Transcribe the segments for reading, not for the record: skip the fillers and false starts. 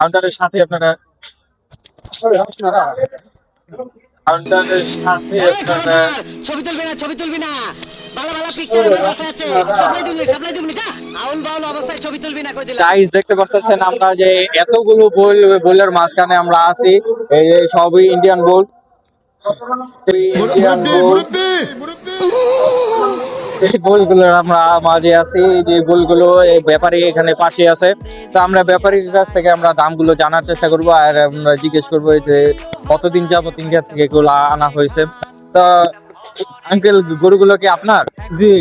কাউন্টারের সাথে আপনারা কাউন্টারের সাথে আপনারা ছবি তুলবি না, ছবি তুলবি না। ভালো ভালো পিকচার অবস্থা আছে, সাপ্লাই দিবি না। আউল বাউল অবস্থায় ছবি তুলবি না কই দিলাম। গাইস দেখতে পারতেছেন আমরা যে এতগুলো বলের মাঝখানে আমরা আছি। এই যে সবই ইন্ডিয়ান বোল, ইন্ডিয়ান বোল। এই বলগুলো আমরা মাঝে আছি, এই যে বলগুলো এই ব্যাপারী এখানে পাশে আছে। তো আমরা ব্যাপারীর কাছ থেকে আমরা দামগুলো জানার চেষ্টা করব আর আমরা জিজ্ঞেস করবো যে কতদিন যাবত ইন্ডিয়া থেকে এগুলো আনা হয়েছে। তো আঙ্কেল গরুগুলো কি আপনার? জি,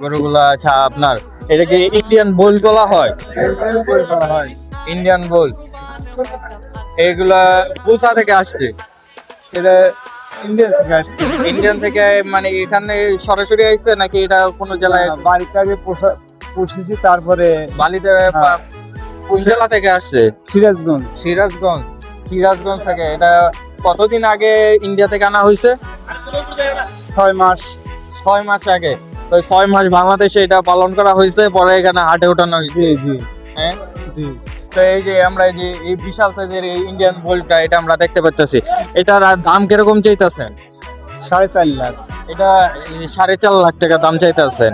গরুগুলো আচ্ছা আপনার। এটা কি ইন্ডিয়ান বোল বলা হয়? ইন্ডিয়ান বোল। এগুলা কোথা থেকে আসছে? এটা ইন্ডিয়ান থেকে আসছে। ইন্ডিয়ান থেকে মানে এখানে সরাসরি আসছে নাকি এটা কোনো জেলায় বাড়িতে আগে পুষেছি, তারপরে বালিতে হ্যাঁ। কোন জেলা থেকে আসছে? সিরাজগঞ্জ। সিরাজগঞ্জ। সিরাজগঞ্জ থেকে। এটা কতদিন আগে ইন্ডিয়া থেকে আনা হয়েছে? 6 মাস। 6 মাস আগে। তো 6 মাস বাংলাদেশে এটা পালন করা হয়েছে, পরে এখানে হাটে ওঠানো হয়েছে। জি জি হ্যাঁ। জি। তো এই যে আমরা এই যে এই বিশাল সাইজের এই ইন্ডিয়ান বোলটা এটা আমরা দেখতে পাচ্ছি, এটার দাম কিরকম চাইতেছেন? 4.5 লাখ। এটা 4.5 লাখ টাকা দাম চাইতেছেন।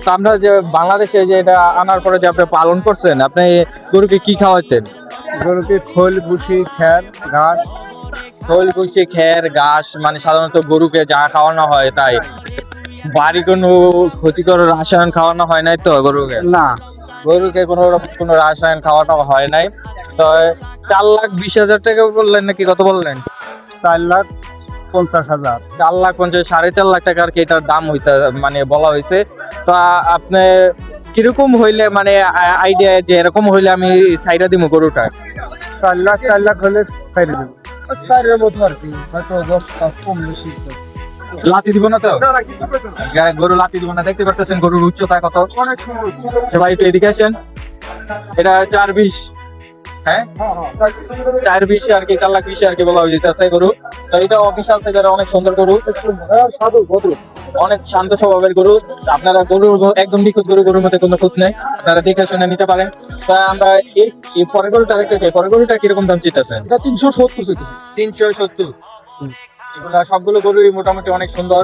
তো আমরা যে বাংলাদেশে যে এটা আনার পরে যে আপনি পালন করছেন, আপনি গরুকে কি খাওয়াতেন? গরুকে খোল, ভুসি, খ্যার, ঘাস। খোল, ভুসি, খ্যার, ঘাস, মানে সাধারণত গরুকে যা খাওয়ানো হয় তাই। বাড়ি কোনো ক্ষতিকর রাসায়ন খাওয়ানো হয় নাই তো গরুকে? না, গরুকে কোনো রাসায়ন খাওয়ানো হয় নাই। তো 4,20,000 টাকা বললেন নাকি কত বললেন? 4,50,000। 4,50,000, 4.5 লাখ টাকা আর কি এটার দাম হইতে মানে বলা হয়েছে। তো আপনি কিরকম হইলে মানে আইডিয়া যে এরকম হইলে আমি সাইডা দিব গরুটা? 4 লাখ হলে ছাইড়ে দেবো। 4-এর মতো আর কি, হয়তো 10 কম বেশি। লাতি দিব না তো? গরু লাতি দিব না। দেখতে পারতেছেন গরুর উচ্চতা কত। সবাই একটু এদিকে আসেন। এটা 4.20। হ্যাঁ, 4.20 আর কি, 4,20,000 আর কি বলা হয়েছে গরু। তো এটা অফিসিয়াল থেকে অনেক সুন্দর গরু, সাধু ভদ্র, অনেক শান্ত স্বভাবের গরু। আপনারা গরুর একদম নিখুঁত গরুর মধ্যে কোনো খুঁত নেই, আপনারা দেখে শুনে নিতে পারেন। তা আমরা এই পরের গরুটা দেখতেছি, পরের গরুটা কিরকম দাম চিন্তাছেন? এটা 370 চাইতেছে। 370। এগুলা সবগুলো গরুই মোটামুটি অনেক সুন্দর।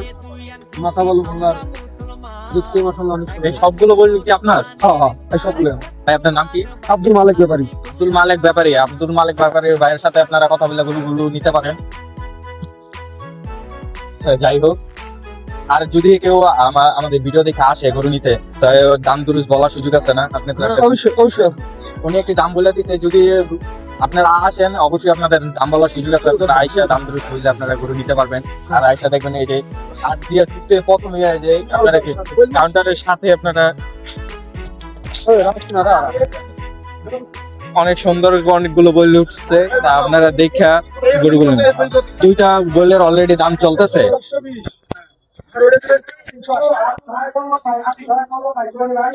মাথা বল বলার দেখতে মাশাআল্লাহ অনেক সুন্দর। এই সবগুলো বললি কি আপনার? হ্যাঁ, এই সবগুলো। ভাই আপনার নাম কি? আব্দুল মালিক ব্যাপারী। আব্দুল মালিক ব্যাপারী। আব্দুল মালিক ব্যাপারী ভাইয়ের সাথে আপনারা কথা বলে গরুগুলো নিতে পারেন। যাই হোক, আর যদি কেউ আমাদের ভিডিও দেখে আসে গরু নিতে, তাহলে দাম দুরুস বলার সুযোগ আছে না? আপনি অবশ্যই অবশ্যই। উনি একটি দাম বলে দিচ্ছে, যদি আপনারা আসেন অবশ্যই আপনাদের দাম বলার সুযোগ আছে। আপনারা আইসা দাম দুরুস বুঝলে আপনারা গরু নিতে পারবেন। আর আইসা দেখবেন এই যে হাত দিয়ে ঢুকতে প্রথমে যে আপনারা কি কাউন্টারের সাথে আপনারা অনেক সুন্দর অনেকগুলো বই উঠছে, তা আপনারা দেখা গরুগুলো নিন। দুইটা বইয়ের অলরেডি দাম চলতেছে।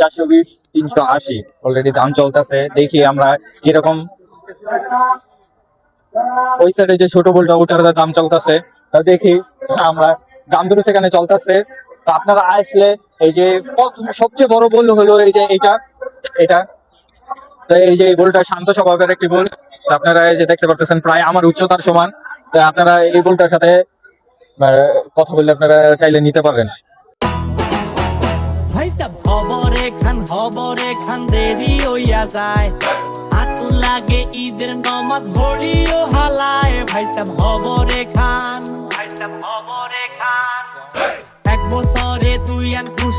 420, 380 অলরেডি দাম চলতেছে। দেখি আমরা কিরকম। ওই সাইডে যে ছোট বলটা ওটার দাম চলতেছে, দেখি আমরা দাম দূরে সেখানে চলতেছে। তো আপনারা আসলে এই যে সবচেয়ে বড় বল হলো এই যে এটা তো এই যে বলটা শান্ত স্বভাবের একটি বল। আপনারা এই যে দেখতে পারতেছেন প্রায় আমার উচ্চতার সমান। তো আপনারা এই বলটার সাথে কথা বললে আপনারা চাইলে নিতে পারবেন। ভাইটা খবরে খান দেরি হইয়া যায়। হাতু লাগে ঈদের নমাজ ভরিও হালায়। ভাইটা খবরে খান 1 বছরে 2 আন